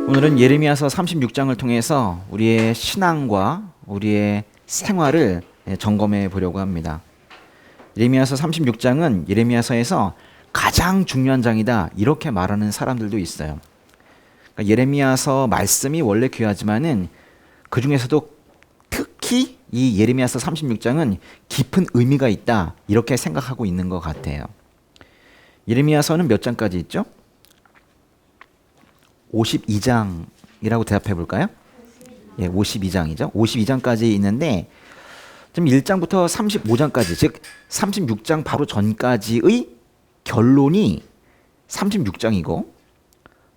오늘은 예레미야서 36장을 통해서 우리의 신앙과 우리의 생활을 점검해 보려고 합니다. 예레미야서 36장은 예레미야서에서 가장 중요한 장이다 이렇게 말하는 사람들도 있어요. 그러니까 예레미야서 말씀이 원래 귀하지만은 그 중에서도 특히 이 예레미야서 36장은 깊은 의미가 있다 이렇게 생각하고 있는 것 같아요. 예레미야서는 몇 장까지 있죠? 52장이라고 대답해 볼까요? 예, 52장이죠. 52장까지 있는데 좀 1장부터 35장까지 즉 36장 바로 전까지의 결론이 36장이고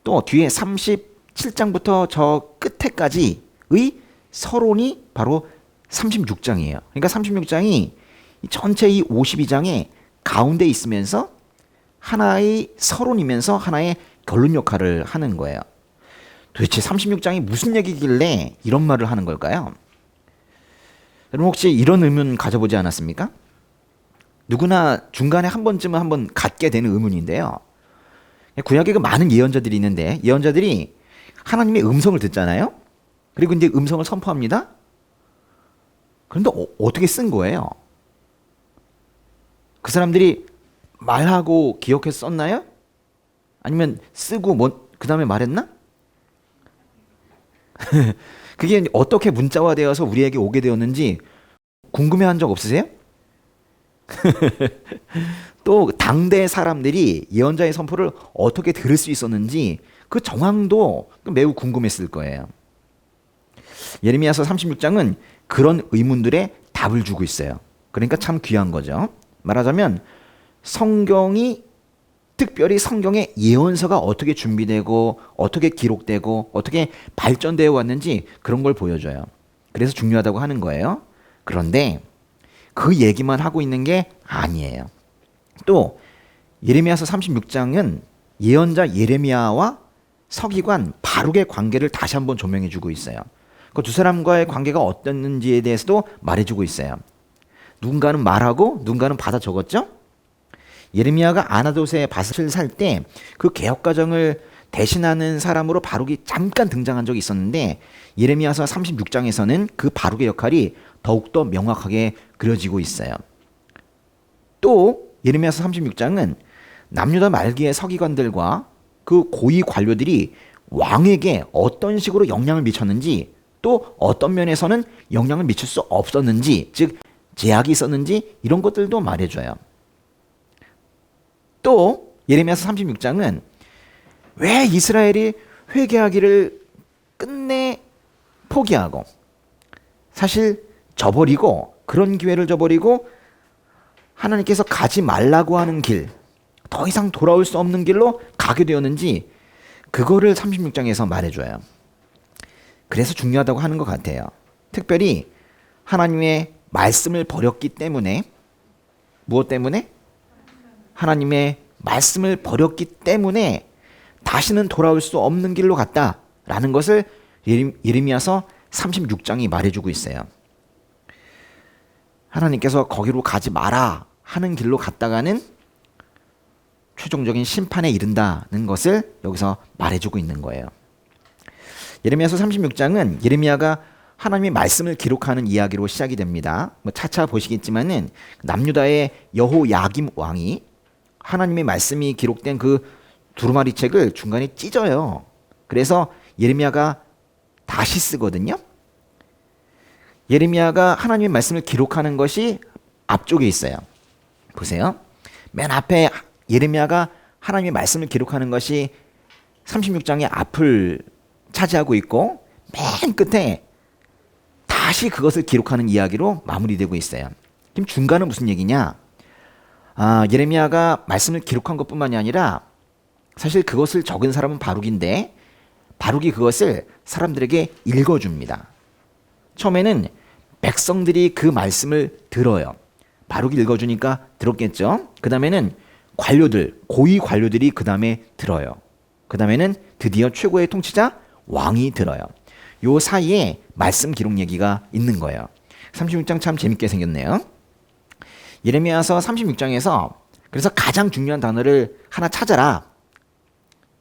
또 뒤에 37장부터 저 끝에까지의 서론이 바로 36장이에요. 그러니까 36장이 전체 이 52장의 가운데 있으면서 하나의 서론이면서 하나의 결론 역할을 하는 거예요. 도대체 36장이 무슨 얘기길래 이런 말을 하는 걸까요? 여러분 혹시 이런 의문 가져보지 않았습니까? 누구나 중간에 한 번쯤은 한번 갖게 되는 의문인데요. 구약에 그 많은 예언자들이 있는데 예언자들이 하나님의 음성을 듣잖아요. 그리고 이제 음성을 선포합니다. 그런데 어떻게 쓴 거예요? 그 사람들이 말하고 기억해서 썼나요? 아니면 쓰고 그 다음에 말했나? 그게 어떻게 문자화되어서 우리에게 오게 되었는지 궁금해한 적 없으세요? 또 당대 사람들이 예언자의 선포를 어떻게 들을 수 있었는지 그 정황도 매우 궁금했을 거예요. 예레미야서 36장은 그런 의문들에 답을 주고 있어요. 그러니까 참 귀한 거죠. 말하자면 성경이 특별히 성경의 예언서가 어떻게 준비되고 어떻게 기록되고 어떻게 발전되어 왔는지 그런 걸 보여줘요. 그래서 중요하다고 하는 거예요. 그런데 그 얘기만 하고 있는 게 아니에요. 또 예레미야서 36장은 예언자 예레미야와 서기관 바룩의 관계를 다시 한번 조명해 주고 있어요. 그 두 사람과의 관계가 어땠는지에 대해서도 말해주고 있어요. 누군가는 말하고 누군가는 받아 적었죠? 예레미야가 아나돗의 밭을 살 때 그 개혁 과정을 대신하는 사람으로 바룩이 잠깐 등장한 적이 있었는데 예레미야서 36장에서는 그 바룩의 역할이 더욱더 명확하게 그려지고 있어요. 또 예레미야서 36장은 남유다 말기의 서기관들과 그 고위 관료들이 왕에게 어떤 식으로 영향을 미쳤는지 또 어떤 면에서는 영향을 미칠 수 없었는지 즉 제약이 있었는지 이런 것들도 말해줘요. 또 예레미야서 36장은 왜 이스라엘이 회개하기를 끝내 포기하고 사실 저버리고 그런 기회를 저버리고 하나님께서 가지 말라고 하는 길, 더 이상 돌아올 수 없는 길로 가게 되었는지 그거를 36장에서 말해줘요. 그래서 중요하다고 하는 것 같아요. 특별히 하나님의 말씀을 버렸기 때문에 무엇 때문에? 하나님의 말씀을 버렸기 때문에 다시는 돌아올 수 없는 길로 갔다라는 것을 예레미야서 36장이 말해주고 있어요. 하나님께서 거기로 가지 마라 하는 길로 갔다가는 최종적인 심판에 이른다는 것을 여기서 말해주고 있는 거예요. 예레미야서 36장은 예레미야가 하나님의 말씀을 기록하는 이야기로 시작이 됩니다. 차차 보시겠지만은 남유다의 여호야김 왕이 하나님의 말씀이 기록된 그 두루마리 책을 중간에 찢어요. 그래서 예레미야가 다시 쓰거든요. 예레미야가 하나님의 말씀을 기록하는 것이 앞쪽에 있어요. 보세요. 맨 앞에 예레미야가 하나님의 말씀을 기록하는 것이 36장의 앞을 차지하고 있고 맨 끝에 다시 그것을 기록하는 이야기로 마무리되고 있어요. 그럼 중간은 무슨 얘기냐? 예레미야가 말씀을 기록한 것뿐만이 아니라 사실 그것을 적은 사람은 바룩인데 바룩이 그것을 사람들에게 읽어줍니다. 처음에는 백성들이 그 말씀을 들어요. 바룩이 읽어주니까 들었겠죠. 그 다음에는 관료들, 고위 관료들이 그 다음에 들어요. 그 다음에는 드디어 최고의 통치자 왕이 들어요. 요 사이에 말씀 기록 얘기가 있는 거예요. 36장 참 재밌게 생겼네요. 예레미야서 36장에서 그래서 가장 중요한 단어를 하나 찾아라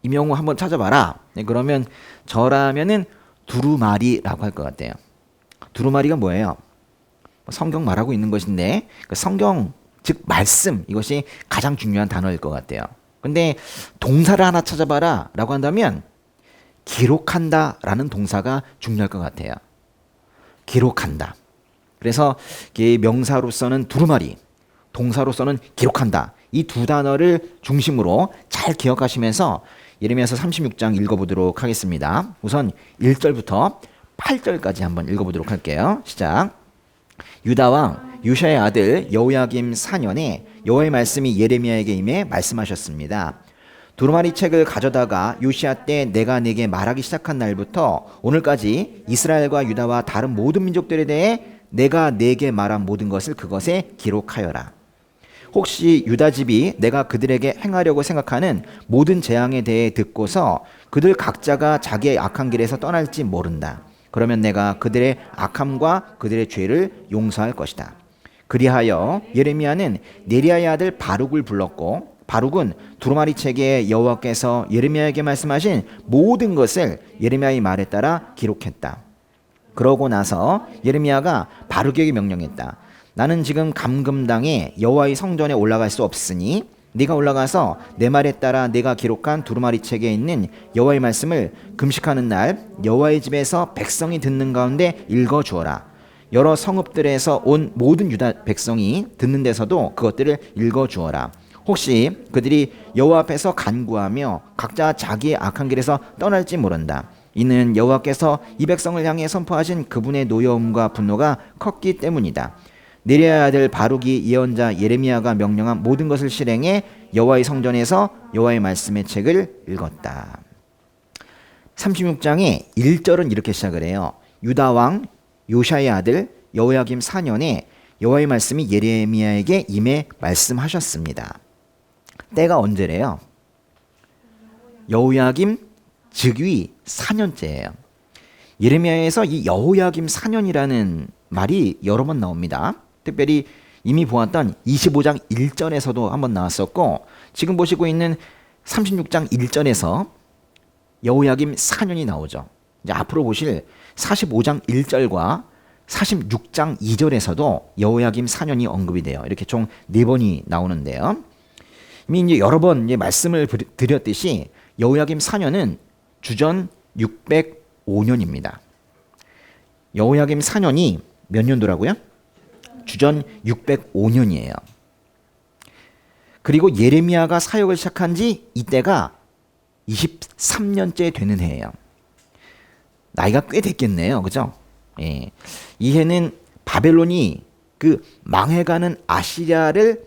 임영웅 한번 찾아봐라. 네, 그러면 저라면은 두루마리라고 할 것 같아요. 두루마리가 뭐예요? 성경 말하고 있는 것인데 그 성경 즉 말씀 이것이 가장 중요한 단어일 것 같아요. 근데 동사를 하나 찾아봐라 라고 한다면 기록한다 라는 동사가 중요할 것 같아요. 기록한다. 그래서 명사로서는 두루마리, 동사로서는 기록한다. 이 두 단어를 중심으로 잘 기억하시면서 예레미야서 36장 읽어보도록 하겠습니다. 우선 1절부터 8절까지 한번 읽어보도록 할게요. 시작. 유다 왕 요시야의 아들 여호야김 4년에 여호와의 말씀이 예레미야에게 임해 말씀하셨습니다. 두루마리 책을 가져다가 요시야 때 내가 네게 말하기 시작한 날부터 오늘까지 이스라엘과 유다와 다른 모든 민족들에 대해 내가 네게 말한 모든 것을 그것에 기록하여라. 혹시 유다 집이 내가 그들에게 행하려고 생각하는 모든 재앙에 대해 듣고서 그들 각자가 자기의 악한 길에서 떠날지 모른다. 그러면 내가 그들의 악함과 그들의 죄를 용서할 것이다. 그리하여 예레미야는 네리야의 아들 바룩을 불렀고 바룩은 두루마리 책에 여호와께서 예레미야에게 말씀하신 모든 것을 예레미야의 말에 따라 기록했다. 그러고 나서 예레미야가 바룩에게 명령했다. 나는 지금 감금당해 여호와의 성전에 올라갈 수 없으니 네가 올라가서 내 말에 따라 내가 기록한 두루마리 책에 있는 여호와의 말씀을 금식하는 날 여호와의 집에서 백성이 듣는 가운데 읽어주어라. 여러 성읍들에서 온 모든 유다 백성이 듣는 데서도 그것들을 읽어주어라. 혹시 그들이 여호와 앞에서 간구하며 각자 자기의 악한 길에서 떠날지 모른다. 이는 여호와께서 이 백성을 향해 선포하신 그분의 노여움과 분노가 컸기 때문이다. 네리야의 아들 바룩이 예언자 예레미야가 명령한 모든 것을 실행해 여호와의 성전에서 여호와의 말씀의 책을 읽었다. 36장의 1절은 이렇게 시작을 해요. 유다 왕 요시야의 아들 여호야김 4년에 여호와의 말씀이 예레미야에게 임해 말씀하셨습니다. 때가 언제래요? 여호야김 즉위 4년째예요. 예레미야에서 이 여호야김 4년이라는 말이 여러 번 나옵니다. 특별히 이미 보았던 25장 1절에서도 한번 나왔었고 지금 보시고 있는 36장 1절에서 여호야김 4년이 나오죠. 이제 앞으로 보실 45장 1절과 46장 2절에서도 여호야김 4년이 언급이 돼요. 이렇게 총 4번이 나오는데요. 이미 이제 여러 번 이제 말씀을 드렸듯이 여호야김 4년은 주전 605년입니다. 여호야김 4년이 몇 년도라고요? 주전 605년이에요. 그리고 예레미야가 사역을 시작한 지 이때가 23년째 되는 해예요. 나이가 꽤 됐겠네요. 그죠? 예. 이 해는 바벨론이 그 망해가는 아시리아를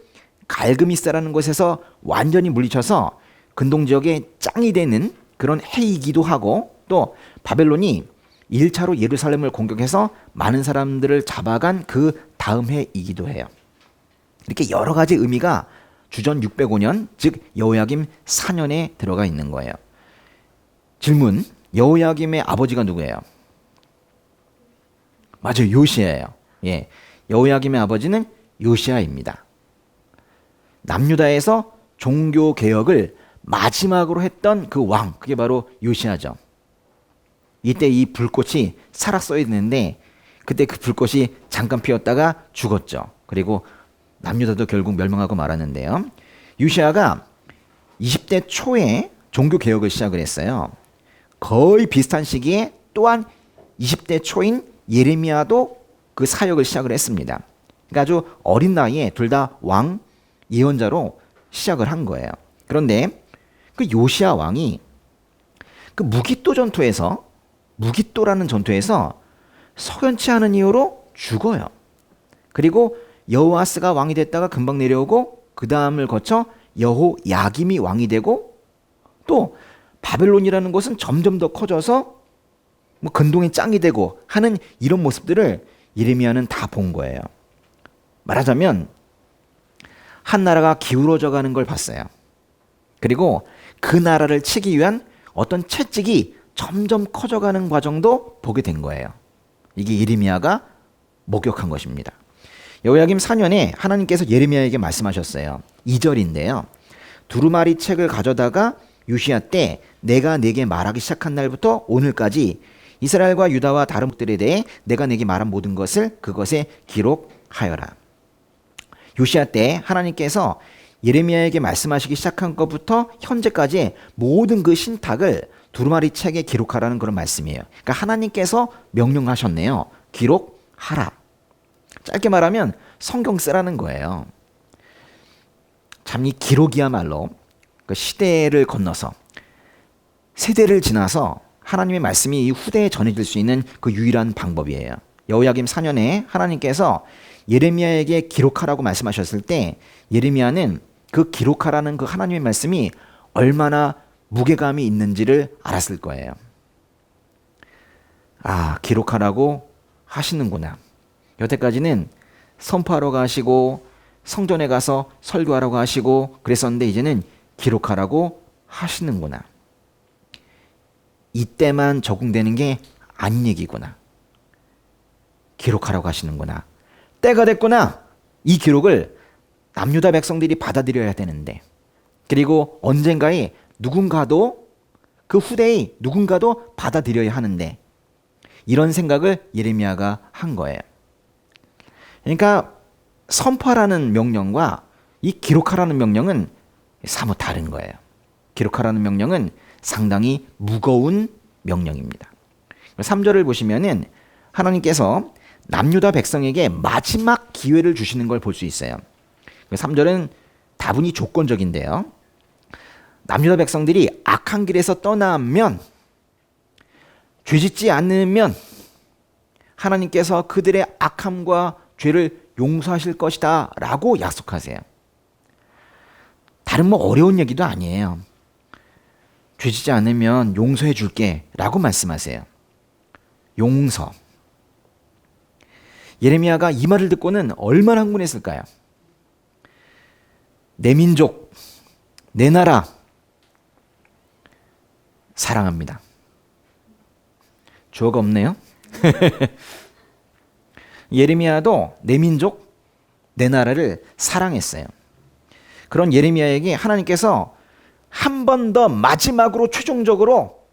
갈그미스라는 곳에서 완전히 물리쳐서 근동 지역에 짱이 되는 그런 해이기도 하고 또 바벨론이 1차로 예루살렘을 공격해서 많은 사람들을 잡아간 그 다음 해이기도 해요. 이렇게 여러 가지 의미가 주전 605년 즉 여호야김 4년에 들어가 있는 거예요. 질문, 여호야김의 아버지가 누구예요? 맞아요, 요시야예요. 예, 여호야김의 아버지는 요시야입니다. 남유다에서 종교 개혁을 마지막으로 했던 그 왕, 그게 바로 요시야죠. 이때 이 불꽃이 살았어야 했는데 그때 그 불꽃이 잠깐 피었다가 죽었죠. 그리고 남유다도 결국 멸망하고 말았는데요. 요시야가 20대 초에 종교 개혁을 시작을 했어요. 거의 비슷한 시기에 또한 20대 초인 예레미야도 그 사역을 시작을 했습니다. 그러니까 아주 어린 나이에 둘 다 왕 예언자로 시작을 한 거예요. 그런데 그 요시야 왕이 그 무깃도라는 전투에서 석연치 않은 이유로 죽어요. 그리고 여호아스가 왕이 됐다가 금방 내려오고 그 다음을 거쳐 여호야김이 왕이 되고 또 바벨론이라는 곳은 점점 더 커져서 뭐 근동의 짱이 되고 하는 이런 모습들을 예레미야는 다 본 거예요. 말하자면 한 나라가 기울어져 가는 걸 봤어요. 그리고 그 나라를 치기 위한 어떤 채찍이 점점 커져가는 과정도 보게 된 거예요. 이게 예레미야가 목격한 것입니다. 여호야김 4년에 하나님께서 예레미야에게 말씀하셨어요. 2절인데요. 두루마리 책을 가져다가 요시야 때 내가 네게 말하기 시작한 날부터 오늘까지 이스라엘과 유다와 다른 국들에 대해 내가 네게 말한 모든 것을 그것에 기록하여라. 요시야 때 하나님께서 예레미야에게 말씀하시기 시작한 것부터 현재까지 모든 그 신탁을 두루마리 책에 기록하라는 그런 말씀이에요. 그러니까 하나님께서 명령하셨네요. 기록하라. 짧게 말하면 성경 쓰라는 거예요. 참 이 기록이야말로 그 시대를 건너서 세대를 지나서 하나님의 말씀이 이 후대에 전해질 수 있는 그 유일한 방법이에요. 여호야김 4년에 하나님께서 예레미야에게 기록하라고 말씀하셨을 때 예레미야는 그 기록하라는 그 하나님의 말씀이 얼마나 무게감이 있는지를 알았을 거예요. 아, 기록하라고 하시는구나. 여태까지는 선포하러 가시고 성전에 가서 설교하라고 하시고 그랬었는데 이제는 기록하라고 하시는구나. 이때만 적용되는 게 아닌 얘기구나. 기록하라고 하시는구나. 때가 됐구나. 이 기록을 남유다 백성들이 받아들여야 되는데, 그리고 언젠가에 누군가도, 그 후대의 누군가도 받아들여야 하는데, 이런 생각을 예레미야가 한 거예요. 그러니까 선포하라는 명령과 이 기록하라는 명령은 사뭇 다른 거예요. 기록하라는 명령은 상당히 무거운 명령입니다. 3절을 보시면은 하나님께서 남유다 백성에게 마지막 기회를 주시는 걸 볼 수 있어요. 3절은 다분히 조건적인데요. 남유다 백성들이 악한 길에서 떠나면, 죄짓지 않으면 하나님께서 그들의 악함과 죄를 용서하실 것이다 라고 약속하세요. 다른 뭐 어려운 얘기도 아니에요. 죄짓지 않으면 용서해 줄게 라고 말씀하세요. 용서. 예레미야가 이 말을 듣고는 얼마나 흥분했을까요? 내 민족, 내 나라 사랑합니다. 주어가 없네요. 예레미야도 내 민족, 내 나라를 사랑했어요. 그런 예레미야에게 하나님께서 한 번 더 마지막으로 최종적으로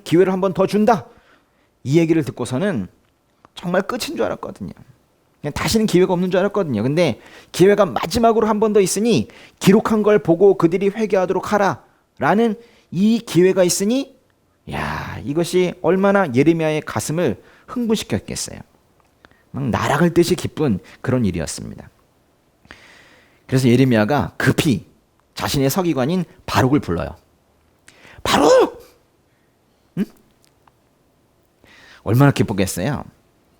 기회를 한 번 더 준다. 이 얘기를 듣고서는 정말 끝인 줄 알았거든요. 그냥 다시는 기회가 없는 줄 알았거든요. 근데 기회가 마지막으로 한 번 더 있으니 기록한 걸 보고 그들이 회개하도록 하라 라는 이 기회가 있으니, 야, 이것이 얼마나 예레미야의 가슴을 흥분시켰겠어요. 막 날아갈 듯이 기쁜 그런 일이었습니다. 그래서 예레미야가 급히 자신의 서기관인 바룩을 불러요. 바룩! 응? 얼마나 기쁘겠어요.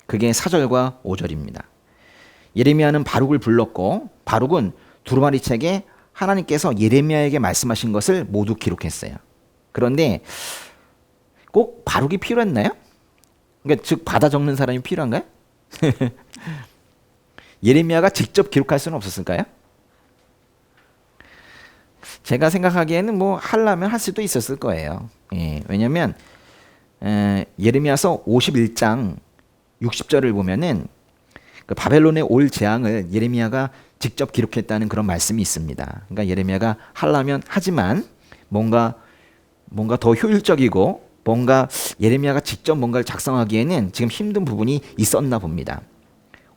그게 4절과 5절입니다. 예레미야는 바룩을 불렀고 바룩은 두루마리 책에 하나님께서 예레미야에게 말씀하신 것을 모두 기록했어요. 그런데 꼭 바룩이 필요했나요? 그러니까 즉 받아 적는 사람이 필요한가요? 예레미야가 직접 기록할 수는 없었을까요? 제가 생각하기에는 뭐 하려면 할 수도 있었을 거예요. 예, 왜냐하면 예레미야서 51장 60절을 보면은 그 바벨론의 올 재앙을 예레미야가 직접 기록했다는 그런 말씀이 있습니다. 그러니까 예레미야가 하려면 하지만 뭔가 더 효율적이고 뭔가 예레미야가 직접 뭔가를 작성하기에는 지금 힘든 부분이 있었나 봅니다.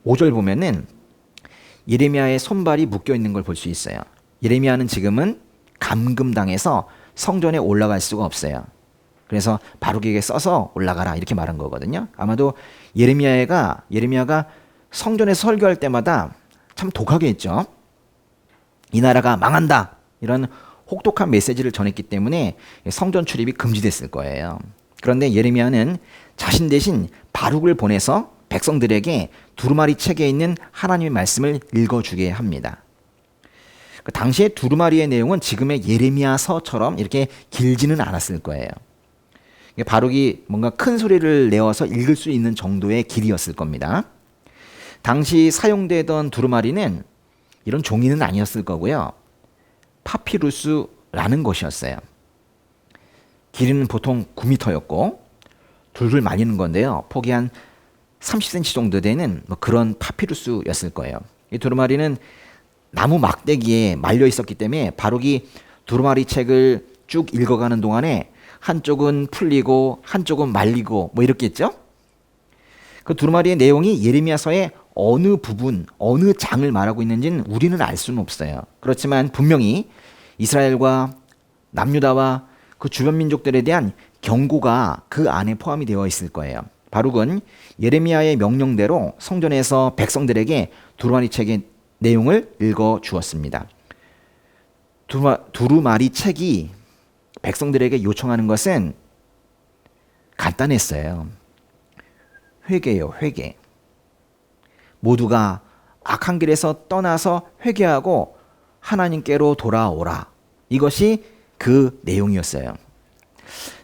5절 보면은 예레미야의 손발이 묶여 있는 걸 볼 수 있어요. 예레미야는 지금은 감금당해서 성전에 올라갈 수가 없어요. 그래서 바룩에게 써서 올라가라 이렇게 말한 거거든요. 아마도 예레미야가 성전에서 설교할 때마다 참 독하게 했죠. 이 나라가 망한다 이런 혹독한 메시지를 전했기 때문에 성전 출입이 금지됐을 거예요. 그런데 예레미야는 자신 대신 바룩을 보내서 백성들에게 두루마리 책에 있는 하나님의 말씀을 읽어주게 합니다. 그 당시에 두루마리의 내용은 지금의 예레미야서처럼 이렇게 길지는 않았을 거예요. 바룩이 뭔가 큰 소리를 내어서 읽을 수 있는 정도의 길이었을 겁니다. 당시 사용되던 두루마리는 이런 종이는 아니었을 거고요. 파피루스라는 것이었어요. 길이는 보통 9m였고 둘둘 말리는 건데요. 폭이 한 30cm 정도 되는 뭐 그런 파피루스였을 거예요. 이 두루마리는 나무 막대기에 말려 있었기 때문에 바룩이 두루마리 책을 쭉 읽어가는 동안에 한쪽은 풀리고 한쪽은 말리고 뭐 이렇겠죠? 그 두루마리의 내용이 예레미야서의 어느 부분, 어느 장을 말하고 있는지는 우리는 알 수는 없어요. 그렇지만 분명히 이스라엘과 남유다와 그 주변 민족들에 대한 경고가 그 안에 포함이 되어 있을 거예요. 바룩은 예레미야의 명령대로 성전에서 백성들에게 두루마리 책의 내용을 읽어 주었습니다. 두루마리 책이 백성들에게 요청하는 것은 간단했어요. 회개요, 회개. 모두가 악한 길에서 떠나서 회개하고 하나님께로 돌아오라. 이것이 그 내용이었어요.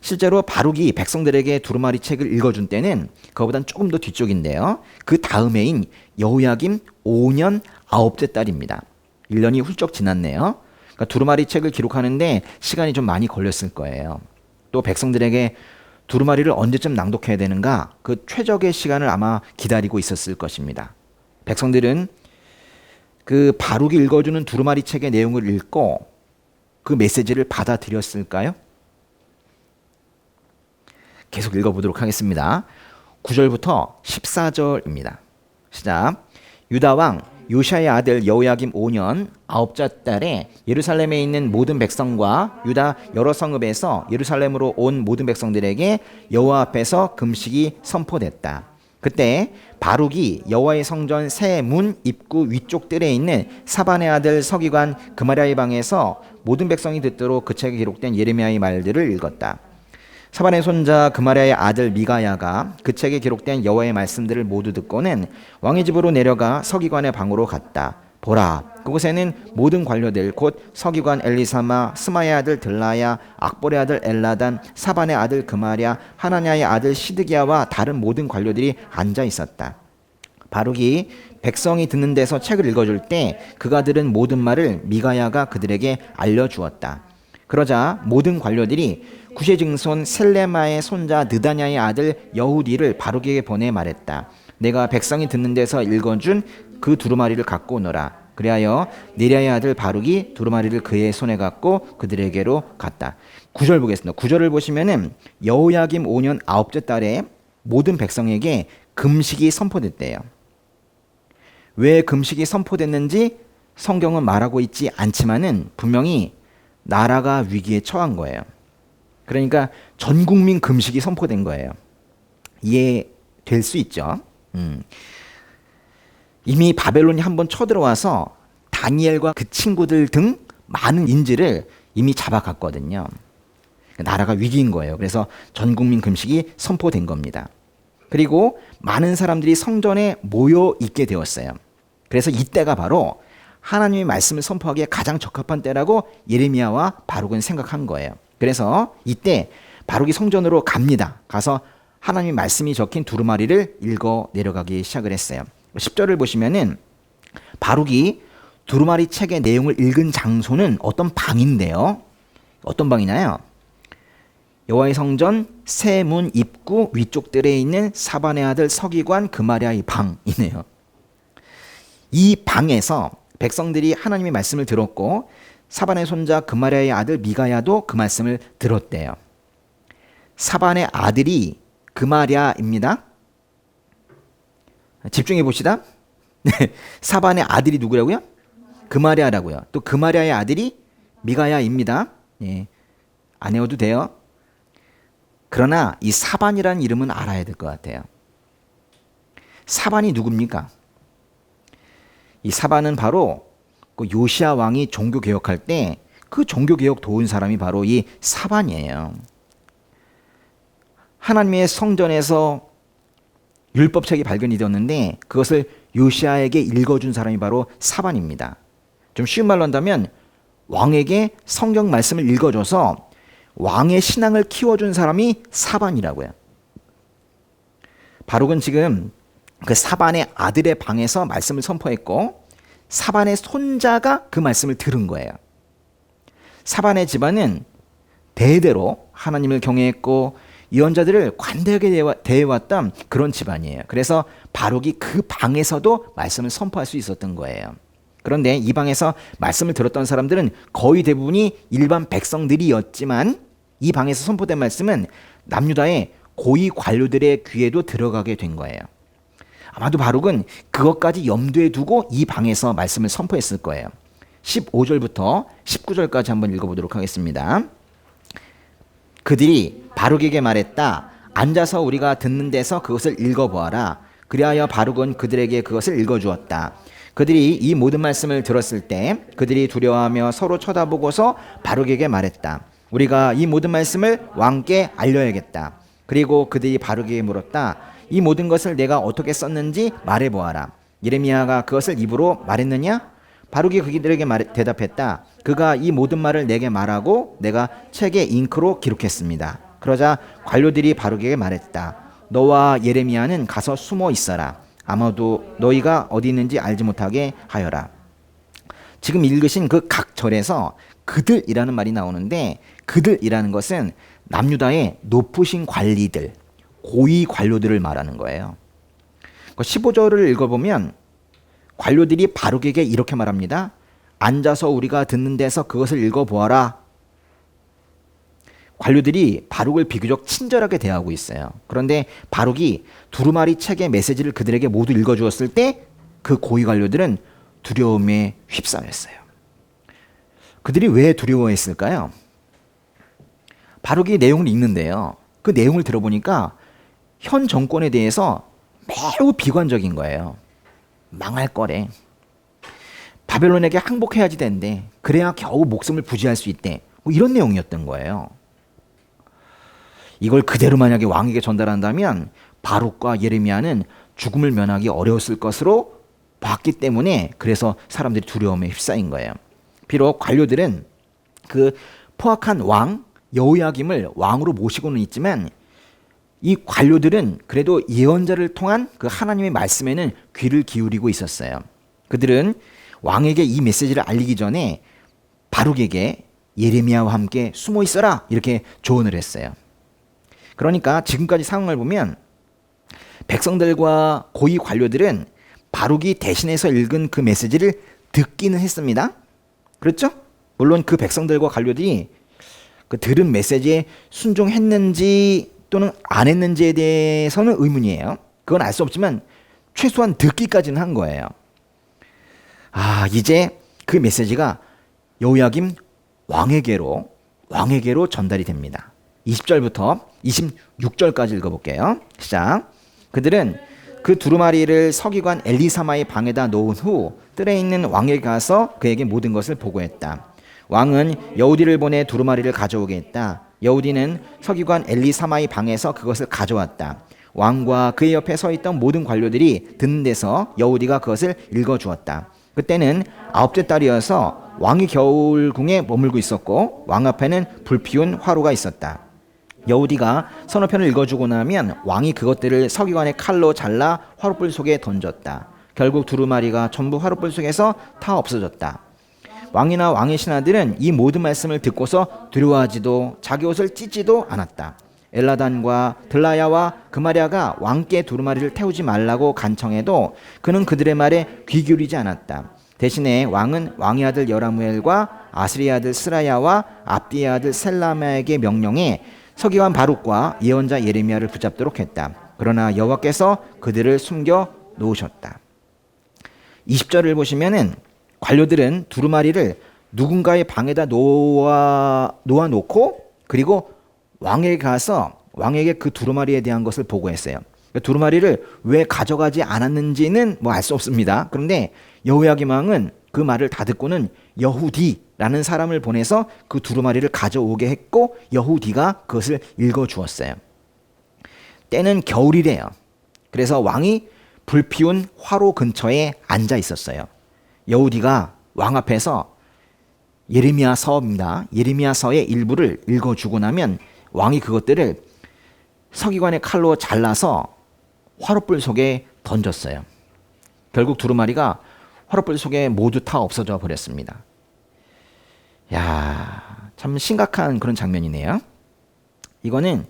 실제로 바룩이 백성들에게 두루마리 책을 읽어준 때는 그거보단 조금 더 뒤쪽인데요. 그 다음해인 여호야김 5년 9째 달입니다. 1년이 훌쩍 지났네요. 그러니까 두루마리 책을 기록하는데 시간이 좀 많이 걸렸을 거예요. 또 백성들에게 두루마리를 언제쯤 낭독해야 되는가, 그 최적의 시간을 아마 기다리고 있었을 것입니다. 백성들은 그 바룩이 읽어주는 두루마리 책의 내용을 읽고 그 메시지를 받아들였을까요? 계속 읽어보도록 하겠습니다. 9절부터 14절입니다. 시작. 유다 왕 요시야의 아들 여호야김 5년 9째 달에 예루살렘에 있는 모든 백성과 유다 여러 성읍에서 예루살렘으로 온 모든 백성들에게 여호와 앞에서 금식이 선포됐다. 그때 바룩이 여호와의 성전 새 문 입구 위쪽 뜰에 있는 사반의 아들 서기관 그마랴의 방에서 모든 백성이 듣도록 그 책에 기록된 예레미야의 말들을 읽었다. 사반의 손자 그마랴의 아들 미가야가 그 책에 기록된 여호와의 말씀들을 모두 듣고는 왕의 집으로 내려가 서기관의 방으로 갔다. 보라, 그곳에는 모든 관료들 곧 서기관 엘리사마, 스마의 아들 들라야, 악볼의 아들 엘라단, 사반의 아들 그마랴, 하나냐의 아들 시드기야와 다른 모든 관료들이 앉아 있었다. 바룩이 백성이 듣는 데서 책을 읽어줄 때 그가 들은 모든 말을 미가야가 그들에게 알려주었다. 그러자 모든 관료들이 구시의 증손 셀레마의 손자 느다냐의 아들 여후디를 바룩에게 보내 말했다. 내가 백성이 듣는 데서 읽어준 그 두루마리를 갖고 오너라. 그리하여 네랴의 아들 바룩이 두루마리를 그의 손에 갖고 그들에게로 갔다. 9절 보겠습니다. 9절을 보시면은 여호야김 5년 9째 달에 모든 백성에게 금식이 선포됐대요. 왜 금식이 선포됐는지 성경은 말하고 있지 않지만은 분명히 나라가 위기에 처한 거예요. 그러니까 전 국민 금식이 선포된 거예요. 이해될 수 있죠? 이미 바벨론이 한번 쳐들어와서 다니엘과 그 친구들 등 많은 인지를 이미 잡아갔거든요. 나라가 위기인 거예요. 그래서 전 국민 금식이 선포된 겁니다. 그리고 많은 사람들이 성전에 모여 있게 되었어요. 그래서 이때가 바로 하나님의 말씀을 선포하기에 가장 적합한 때라고 예레미야와 바룩은 생각한 거예요. 그래서 이때 바룩이 성전으로 갑니다. 가서 하나님의 말씀이 적힌 두루마리를 읽어 내려가기 시작을 했어요. 10절을 보시면은 바룩이 두루마리 책의 내용을 읽은 장소는 어떤 방인데요. 어떤 방이냐요? 여호와의 성전 새 문 입구 위쪽 뜰에 있는 사반의 아들 서기관 그마랴의 방이네요. 이 방에서 백성들이 하나님의 말씀을 들었고 사반의 손자 그마랴의 아들 미가야도 그 말씀을 들었대요. 사반의 아들이 그마랴입니다. 집중해 봅시다. 사반의 아들이 누구라고요? 그마랴라고요. 또 그마랴의 아들이 미가야입니다. 예, 안 외워도 돼요. 그러나 이 사반이라는 이름은 알아야 될 것 같아요. 사반이 누굽니까? 이 사반은 바로 그 요시야 왕이 종교 개혁할 때 그 종교 개혁 도운 사람이 바로 이 사반이에요. 하나님의 성전에서 율법책이 발견이 되었는데 그것을 요시야에게 읽어준 사람이 바로 사반입니다. 좀 쉬운 말로 한다면 왕에게 성경 말씀을 읽어줘서 왕의 신앙을 키워준 사람이 사반이라고요. 바룩은 지금 그 사반의 아들의 방에서 말씀을 선포했고 사반의 손자가 그 말씀을 들은 거예요. 사반의 집안은 대대로 하나님을 경외했고 예언자들을 관대하게 대해왔던 그런 집안이에요. 그래서 바룩이 그 방에서도 말씀을 선포할 수 있었던 거예요. 그런데 이 방에서 말씀을 들었던 사람들은 거의 대부분이 일반 백성들이었지만 이 방에서 선포된 말씀은 남유다의 고위 관료들의 귀에도 들어가게 된 거예요. 아마도 바룩은 그것까지 염두에 두고 이 방에서 말씀을 선포했을 거예요. 15절부터 19절까지 한번 읽어보도록 하겠습니다. 그들이 바룩에게 말했다. 앉아서 우리가 듣는 데서 그것을 읽어보아라. 그리하여 바룩은 그들에게 그것을 읽어주었다. 그들이 이 모든 말씀을 들었을 때 그들이 두려워하며 서로 쳐다보고서 바룩에게 말했다. 우리가 이 모든 말씀을 왕께 알려야겠다. 그리고 그들이 바룩에게 물었다. 이 모든 것을 내가 어떻게 썼는지 말해보아라. 예레미야가 그것을 입으로 말했느냐? 바룩이 그들에게 대답했다. 그가 이 모든 말을 내게 말하고 내가 책에 잉크로 기록했습니다. 그러자 관료들이 바룩에게 말했다. 너와 예레미야는 가서 숨어 있어라. 아마도 너희가 어디 있는지 알지 못하게 하여라. 지금 읽으신 그 각 절에서 그들이라는 말이 나오는데 그들이라는 것은 남유다의 높으신 관리들, 고위 관료들을 말하는 거예요. 15절을 읽어보면 관료들이 바룩에게 이렇게 말합니다. 앉아서 우리가 듣는 데서 그것을 읽어보아라. 관료들이 바룩을 비교적 친절하게 대하고 있어요. 그런데 바룩이 두루마리 책의 메시지를 그들에게 모두 읽어주었을 때 그 고위 관료들은 두려움에 휩싸였어요. 그들이 왜 두려워했을까요? 바룩이 내용을 읽는데요. 그 내용을 들어보니까 현 정권에 대해서 매우 비관적인 거예요. 망할 거래. 바벨론에게 항복해야지 된대. 그래야 겨우 목숨을 부지할 수 있대. 뭐 이런 내용이었던 거예요. 이걸 그대로 만약에 왕에게 전달한다면 바룩과 예레미야는 죽음을 면하기 어려웠을 것으로 봤기 때문에 그래서 사람들이 두려움에 휩싸인 거예요. 비록 관료들은 그 포악한 왕 여호야김을 왕으로 모시고는 있지만 이 관료들은 그래도 예언자를 통한 그 하나님의 말씀에는 귀를 기울이고 있었어요. 그들은 왕에게 이 메시지를 알리기 전에 바룩에게 예레미야와 함께 숨어 있어라 이렇게 조언을 했어요. 그러니까 지금까지 상황을 보면 백성들과 고위 관료들은 바룩이 대신해서 읽은 그 메시지를 듣기는 했습니다. 그렇죠? 물론 그 백성들과 관료들이 그 들은 메시지에 순종했는지 또는 안 했는지에 대해서는 의문이에요. 그건 알 수 없지만 최소한 듣기까지는 한 거예요. 이제 그 메시지가 여호야김 왕에게로 전달이 됩니다. 20절부터 26절까지 읽어볼게요. 시작. 그들은 그 두루마리를 서기관 엘리사마의 방에다 놓은 후 뜰에 있는 왕에게 가서 그에게 모든 것을 보고했다. 왕은 여우디를 보내 두루마리를 가져오게 했다. 여우디는 서기관 엘리사마의 방에서 그것을 가져왔다. 왕과 그의 옆에 서 있던 모든 관료들이 듣는 데서 여우디가 그것을 읽어주었다. 그때는 9째 달이어서 왕이 겨울궁에 머물고 있었고 왕 앞에는 불피운 화로가 있었다. 여우디가 서너 편을 읽어주고 나면 왕이 그것들을 서기관의 칼로 잘라 화롯불 속에 던졌다. 결국 두루마리가 전부 화롯불 속에서 다 없어졌다. 왕이나 왕의 신하들은 이 모든 말씀을 듣고서 두려워하지도 자기 옷을 찢지도 않았다. 엘라단과 들라야와 그마랴가 왕께 두루마리를 태우지 말라고 간청해도 그는 그들의 말에 귀 기울이지 않았다. 대신에 왕은 왕의 아들 여라무엘과 아스리의 아들 스라야와 압디의 아들 셀라마에게 명령해 서기관 바룩과 예언자 예레미야를 붙잡도록 했다. 그러나 여호와께서 그들을 숨겨 놓으셨다. 20절을 보시면은 관료들은 두루마리를 누군가의 방에다 놓아놓고 그리고 왕에게 가서 왕에게 그 두루마리에 대한 것을 보고했어요. 두루마리를 왜 가져가지 않았는지는 뭐 알 수 없습니다. 그런데 여호야김 왕은 그 말을 다 듣고는 여후디라는 사람을 보내서 그 두루마리를 가져오게 했고 여후디가 그것을 읽어주었어요. 때는 겨울이래요. 그래서 왕이 불피운 화로 근처에 앉아 있었어요. 여후디가 왕 앞에서 예레미야서입니다. 예레미야서의 일부를 읽어주고 나면 왕이 그것들을 서기관의 칼로 잘라서 화롯불 속에 던졌어요. 결국 두루마리가 화롯불 속에 모두 다 없어져 버렸습니다. 참 심각한 그런 장면이네요. 이거는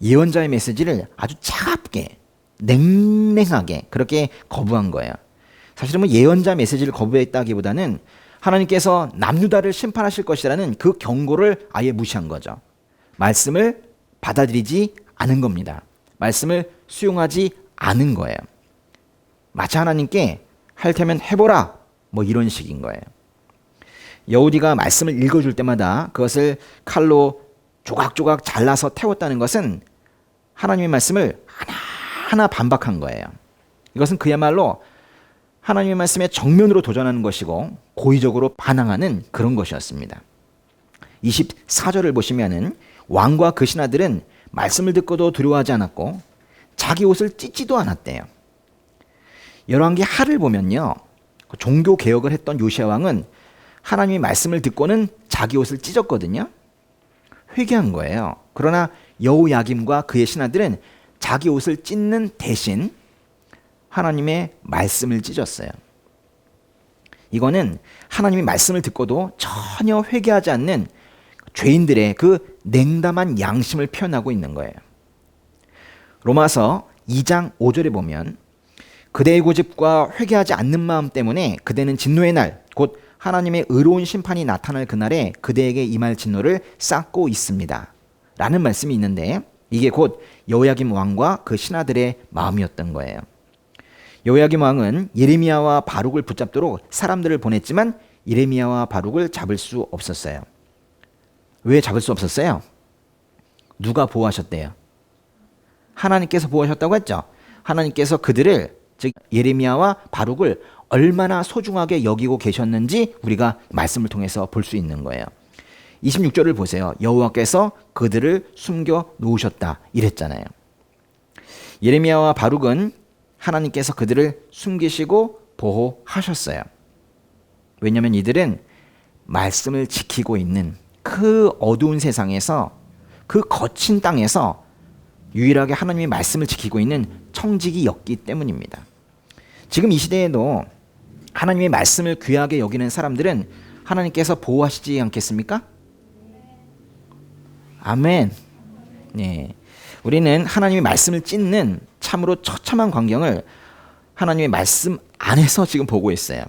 예언자의 메시지를 아주 차갑게 냉랭하게 그렇게 거부한 거예요. 사실은 뭐 예언자 메시지를 거부했다기보다는 하나님께서 남유다를 심판하실 것이라는 그 경고를 아예 무시한 거죠. 말씀을 받아들이지 않은 겁니다. 말씀을 수용하지 않은 거예요. 마치 하나님께 할 테면 해보라 뭐 이런 식인 거예요. 여우디가 말씀을 읽어줄 때마다 그것을 칼로 조각조각 잘라서 태웠다는 것은 하나님의 말씀을 하나하나 반박한 거예요. 이것은 그야말로 하나님의 말씀에 정면으로 도전하는 것이고 고의적으로 반항하는 그런 것이었습니다. 24절을 보시면은 왕과 그 신하들은 말씀을 듣고도 두려워하지 않았고 자기 옷을 찢지도 않았대요. 열왕기 하를 보면요, 종교 개혁을 했던 요시야 왕은 하나님의 말씀을 듣고는 자기 옷을 찢었거든요. 회개한 거예요. 그러나 여호야김과 그의 신하들은 자기 옷을 찢는 대신 하나님의 말씀을 찢었어요. 이거는 하나님의 말씀을 듣고도 전혀 회개하지 않는 죄인들의 그 냉담한 양심을 표현하고 있는 거예요. 로마서 2장 5절에 보면 그대의 고집과 회개하지 않는 마음 때문에 그대는 진노의 날, 곧 하나님의 의로운 심판이 나타날 그날에 그대에게 임할 진노를 쌓고 있습니다. 라는 말씀이 있는데 이게 곧 여호야김 왕과 그 신하들의 마음이었던 거예요. 여호야김 왕은 예레미야와 바룩을 붙잡도록 사람들을 보냈지만 예레미야와 바룩을 잡을 수 없었어요. 왜 잡을 수 없었어요? 누가 보호하셨대요? 하나님께서 보호하셨다고 했죠. 하나님께서 그들을, 즉 예레미야와 바룩을 얼마나 소중하게 여기고 계셨는지 우리가 말씀을 통해서 볼 수 있는 거예요. 26절을 보세요. 여호와께서 그들을 숨겨 놓으셨다 이랬잖아요. 예레미야와 바룩은 하나님께서 그들을 숨기시고 보호하셨어요. 왜냐하면 이들은 말씀을 지키고 있는 그 어두운 세상에서, 그 거친 땅에서 유일하게 하나님의 말씀을 지키고 있는 청지기였기 때문입니다. 지금 이 시대에도 하나님의 말씀을 귀하게 여기는 사람들은 하나님께서 보호하시지 않겠습니까? 아멘. 네. 우리는 하나님의 말씀을 찢는 참으로 처참한 광경을 하나님의 말씀 안에서 지금 보고 있어요.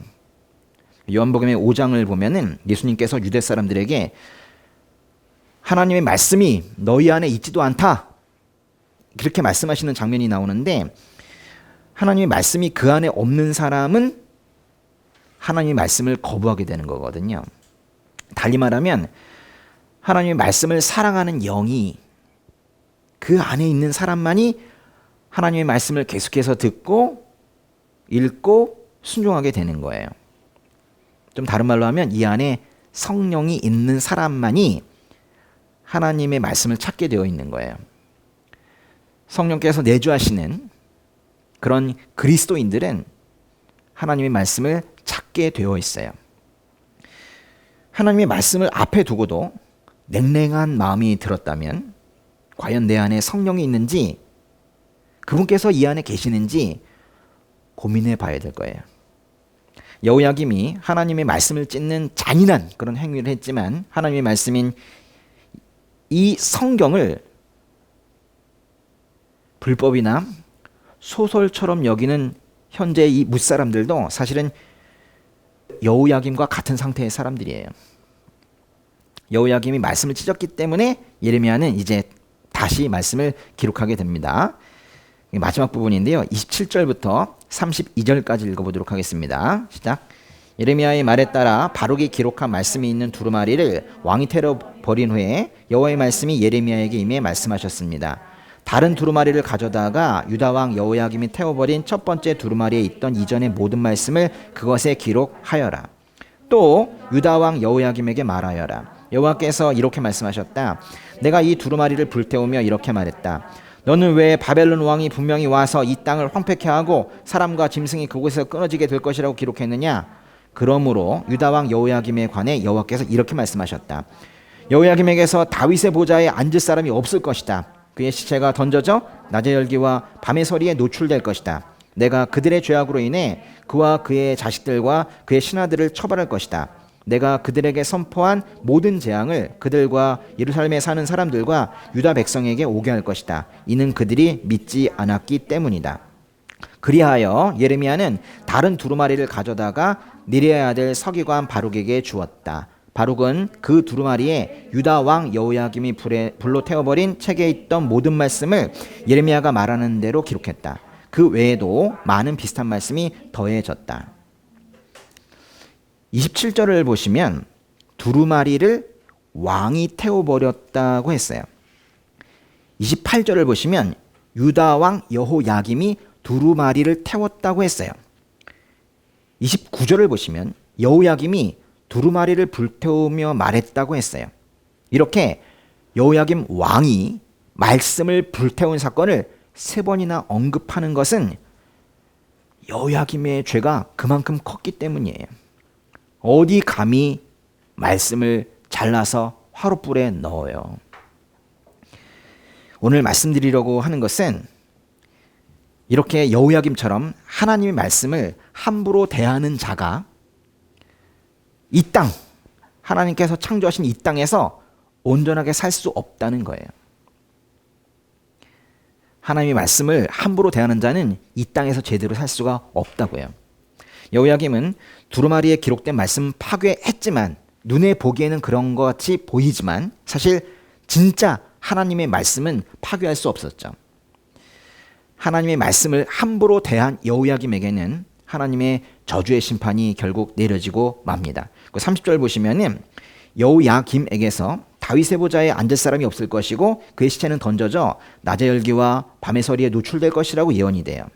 요한복음의 5장을 보면은 예수님께서 유대 사람들에게 하나님의 말씀이 너희 안에 있지도 않다, 그렇게 말씀하시는 장면이 나오는데, 하나님의 말씀이 그 안에 없는 사람은 하나님의 말씀을 거부하게 되는 거거든요. 달리 말하면 하나님의 말씀을 사랑하는 영이 그 안에 있는 사람만이 하나님의 말씀을 계속해서 듣고 읽고 순종하게 되는 거예요. 좀 다른 말로 하면 이 안에 성령이 있는 사람만이 하나님의 말씀을 찾게 되어 있는 거예요. 성령께서 내주하시는 그런 그리스도인들은 하나님의 말씀을 찾게 되어 있어요. 하나님의 말씀을 앞에 두고도 냉랭한 마음이 들었다면 과연 내 안에 성령이 있는지, 그분께서 이 안에 계시는지 고민해 봐야 될 거예요. 여호야김이 하나님의 말씀을 찢는 잔인한 그런 행위를 했지만 하나님의 말씀인 이 성경을 불법이나 소설처럼 여기는 현재 이 뭇사람들도 사실은 여호야김과 같은 상태의 사람들이에요. 여호야김이 말씀을 찢었기 때문에 예레미야는 이제 다시 말씀을 기록하게 됩니다. 마지막 부분인데요. 27절부터 32절까지 읽어보도록 하겠습니다. 시작. 예레미야의 말에 따라 바룩이 기록한 말씀이 있는 두루마리를 왕이 태워 버린 후에 여호와의 말씀이 예레미야에게 임해 말씀하셨습니다. 다른 두루마리를 가져다가 유다 왕 여호야김이 태워버린 첫 번째 두루마리에 있던 이전의 모든 말씀을 그것에 기록하여라. 또 유다 왕 여호야김에게 말하여라. 여호와께서 이렇게 말씀하셨다. 내가 이 두루마리를 불태우며 이렇게 말했다. 너는 왜 바벨론 왕이 분명히 와서 이 땅을 황폐케 하고 사람과 짐승이 그곳에서 끊어지게 될 것이라고 기록했느냐? 그러므로 유다 왕 여호야김에 관해 여호와께서 이렇게 말씀하셨다. 여호야김에게서 다윗의 보좌에 앉을 사람이 없을 것이다. 그의 시체가 던져져 낮의 열기와 밤의 서리에 노출될 것이다. 내가 그들의 죄악으로 인해 그와 그의 자식들과 그의 신하들을 처벌할 것이다. 내가 그들에게 선포한 모든 재앙을 그들과 예루살렘에 사는 사람들과 유다 백성에게 오게 할 것이다. 이는 그들이 믿지 않았기 때문이다. 그리하여 예레미야는 다른 두루마리를 가져다가 느려야 아들 서기관 바룩에게 주었다. 바룩은 그 두루마리에 유다 왕 여호야김이 불로 태워버린 책에 있던 모든 말씀을 예레미야가 말하는 대로 기록했다. 그 외에도 많은 비슷한 말씀이 더해졌다. 27절을 보시면 두루마리를 왕이 태워버렸다고 했어요. 28절을 보시면 유다 왕 여호야김이 두루마리를 태웠다고 했어요. 29절을 보시면 여호야김이 두루마리를 불태우며 말했다고 했어요. 이렇게 여호야김 왕이 말씀을 불태운 사건을 3번이나 언급하는 것은 여호야김의 죄가 그만큼 컸기 때문이에요. 어디 감히 말씀을 잘라서 화롯불에 넣어요. 오늘 말씀드리려고 하는 것은 이렇게 여호야김처럼 하나님의 말씀을 함부로 대하는 자가 이 땅, 하나님께서 창조하신 이 땅에서 온전하게 살 수 없다는 거예요. 하나님의 말씀을 함부로 대하는 자는 이 땅에서 제대로 살 수가 없다고요. 여호야김은 두루마리에 기록된 말씀 파괴했지만 눈에 보기에는 그런 것 같이 보이지만 사실 진짜 하나님의 말씀은 파괴할 수 없었죠. 하나님의 말씀을 함부로 대한 여호야김에게는 하나님의 저주의 심판이 결국 내려지고 맙니다. 30절 보시면은 여호야김에게서 다윗의 보좌에 앉을 사람이 없을 것이고 그의 시체는 던져져 낮의 열기와 밤의 서리에 노출될 것이라고 예언이 돼요.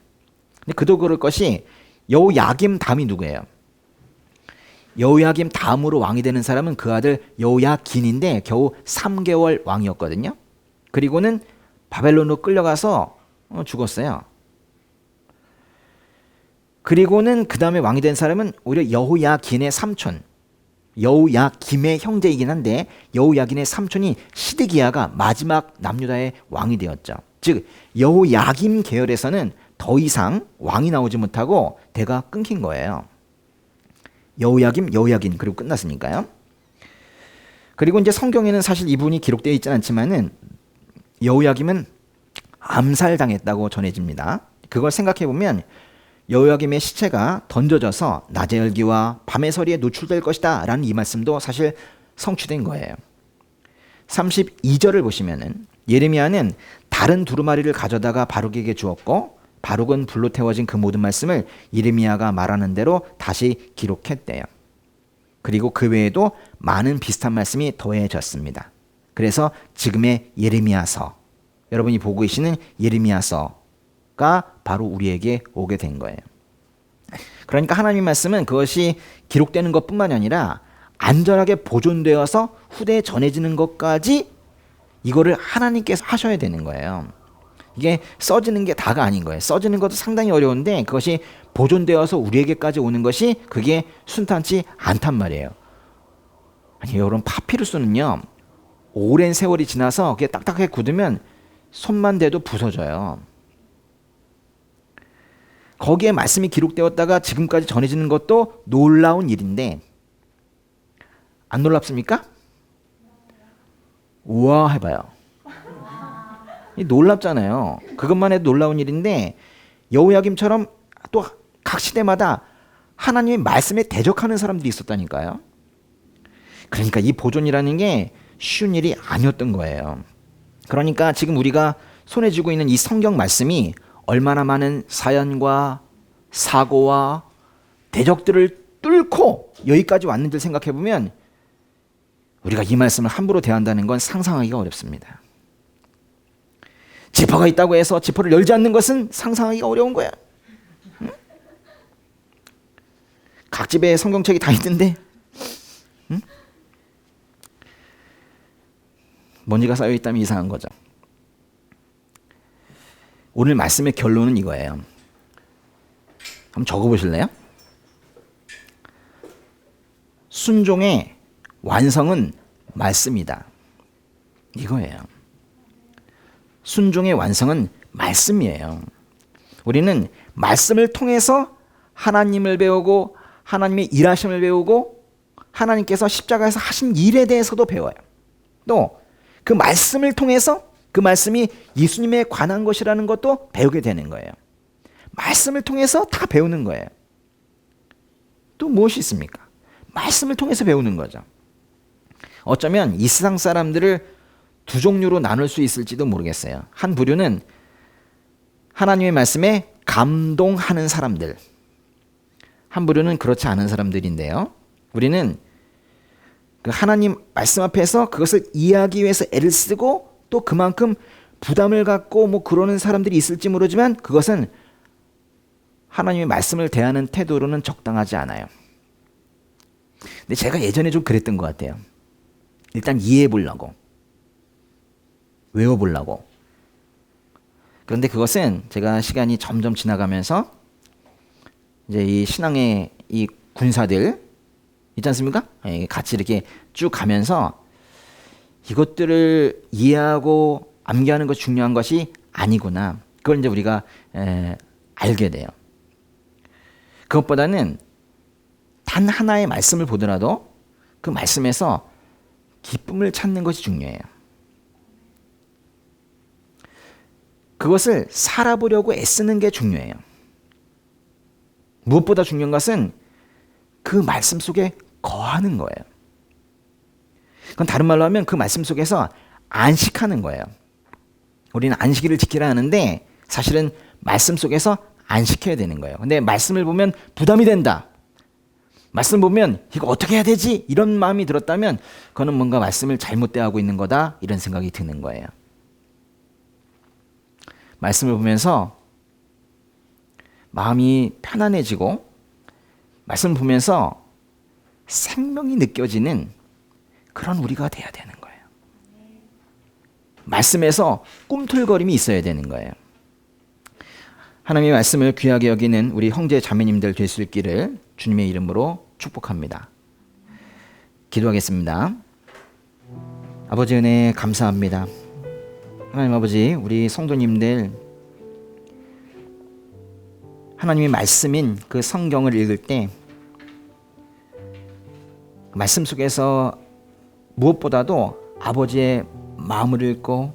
근데 그도 그럴 것이 여호야김 다음이 누구예요? 여호야김 다음으로 왕이 되는 사람은 그 아들 여호야긴인데 겨우 3개월 왕이었거든요. 그리고는 바벨론으로 끌려가서 죽었어요. 그리고는 그 다음에 왕이 된 사람은 오히려 여호야긴의 삼촌, 여호야김의 형제이긴 한데 여호야긴의 삼촌이 시드기야가 마지막 남유다의 왕이 되었죠. 즉 여호야김 계열에서는 더 이상 왕이 나오지 못하고 대가 끊긴 거예요. 여호야김, 여호야긴 그리고 끝났으니까요. 그리고 이제 성경에는 사실 이분이 기록되어 있지는 않지만은 여호야김은 암살당했다고 전해집니다. 그걸 생각해 보면 여호야김의 시체가 던져져서 낮의 열기와 밤의 서리에 노출될 것이다 라는 이 말씀도 사실 성취된 거예요. 32절을 보시면은 예레미야는 다른 두루마리를 가져다가 바룩에게 주었고 바룩은 불로 태워진 그 모든 말씀을 예레미야가 말하는 대로 다시 기록했대요. 그리고 그 외에도 많은 비슷한 말씀이 더해졌습니다. 그래서 지금의 예레미야서, 여러분이 보고 계시는 예레미야서가 바로 우리에게 오게 된 거예요. 그러니까 하나님의 말씀은 그것이 기록되는 것뿐만이 아니라 안전하게 보존되어서 후대에 전해지는 것까지 이거를 하나님께서 하셔야 되는 거예요. 이게 써지는 게 다가 아닌 거예요. 써지는 것도 상당히 어려운데 그것이 보존되어서 우리에게까지 오는 것이 그게 순탄치 않단 말이에요. 아니 여러분, 파피루스는요 오랜 세월이 지나서 그게 딱딱하게 굳으면 손만 대도 부서져요. 거기에 말씀이 기록되었다가 지금까지 전해지는 것도 놀라운 일인데 안 놀랍습니까? 우와 해봐요. 놀랍잖아요. 그것만 해도 놀라운 일인데 여호야김처럼 또 각 시대마다 하나님의 말씀에 대적하는 사람들이 있었다니까요. 그러니까 이 보존이라는 게 쉬운 일이 아니었던 거예요. 그러니까 지금 우리가 손에 쥐고 있는 이 성경 말씀이 얼마나 많은 사연과 사고와 대적들을 뚫고 여기까지 왔는지를 생각해보면 우리가 이 말씀을 함부로 대한다는 건 상상하기가 어렵습니다. 지퍼가 있다고 해서 지퍼를 열지 않는 것은 상상하기가 어려운 거야. 응? 각 집에 성경책이 다 있는데 응? 먼지가 쌓여 있다면 이상한 거죠. 오늘 말씀의 결론은 이거예요. 한번 적어보실래요? 순종의 완성은 말씀이다. 이거예요. 순종의 완성은 말씀이에요. 우리는 말씀을 통해서 하나님을 배우고 하나님의 일하심을 배우고 하나님께서 십자가에서 하신 일에 대해서도 배워요. 또 그 말씀을 통해서 그 말씀이 예수님에 관한 것이라는 것도 배우게 되는 거예요. 말씀을 통해서 다 배우는 거예요. 또 무엇이 있습니까? 말씀을 통해서 배우는 거죠. 어쩌면 이 세상 사람들을 두 종류로 나눌 수 있을지도 모르겠어요. 한 부류는 하나님의 말씀에 감동하는 사람들, 한 부류는 그렇지 않은 사람들인데요. 우리는 그 하나님 말씀 앞에서 그것을 이해하기 위해서 애를 쓰고 또 그만큼 부담을 갖고 뭐 그러는 사람들이 있을지 모르지만 그것은 하나님의 말씀을 대하는 태도로는 적당하지 않아요. 근데 제가 예전에 좀 그랬던 것 같아요. 일단 이해해 보려고, 외워 보려고. 그런데 그것은 제가 시간이 점점 지나가면서 이제 이 신앙의 이 군사들 있지 않습니까? 같이 이렇게 쭉 가면서 이것들을 이해하고 암기하는 것이 중요한 것이 아니구나. 그걸 이제 우리가 알게 돼요. 그것보다는 단 하나의 말씀을 보더라도 그 말씀에서 기쁨을 찾는 것이 중요해요. 그것을 살아보려고 애쓰는 게 중요해요. 무엇보다 중요한 것은 그 말씀 속에 거하는 거예요. 그건 다른 말로 하면 그 말씀 속에서 안식하는 거예요. 우리는 안식일을 지키라 하는데 사실은 말씀 속에서 안식해야 되는 거예요. 근데 말씀을 보면 부담이 된다. 말씀 보면 이거 어떻게 해야 되지? 이런 마음이 들었다면 그거는 뭔가 말씀을 잘못 대하고 있는 거다. 이런 생각이 드는 거예요. 말씀을 보면서 마음이 편안해지고 말씀을 보면서 생명이 느껴지는 그런 우리가 돼야 되는 거예요. 말씀에서 꿈틀거림이 있어야 되는 거예요. 하나님의 말씀을 귀하게 여기는 우리 형제 자매님들 될 수 있기를 주님의 이름으로 축복합니다. 기도하겠습니다. 아버지 은혜 감사합니다. 하나님 아버지, 우리 성도님들 하나님의 말씀인 그 성경을 읽을 때 말씀 속에서 무엇보다도 아버지의 마음을 읽고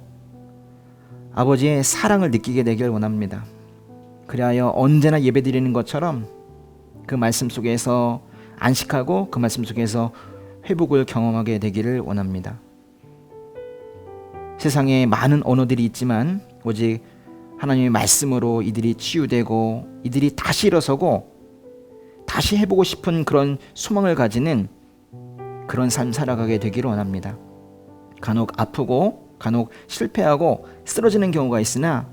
아버지의 사랑을 느끼게 되길 원합니다. 그리하여 언제나 예배드리는 것처럼 그 말씀 속에서 안식하고 그 말씀 속에서 회복을 경험하게 되기를 원합니다. 세상에 많은 언어들이 있지만 오직 하나님의 말씀으로 이들이 치유되고 이들이 다시 일어서고 다시 해보고 싶은 그런 소망을 가지는 그런 삶 살아가게 되기를 원합니다. 간혹 아프고 간혹 실패하고 쓰러지는 경우가 있으나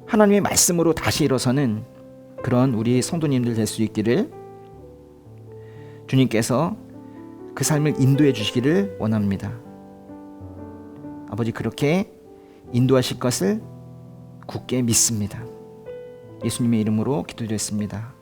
하나님의 말씀으로 다시 일어서는 그런 우리 성도님들 될 수 있기를 주님께서 그 삶을 인도해 주시기를 원합니다. 아버지, 그렇게 인도하실 것을 굳게 믿습니다. 예수님의 이름으로 기도드렸습니다.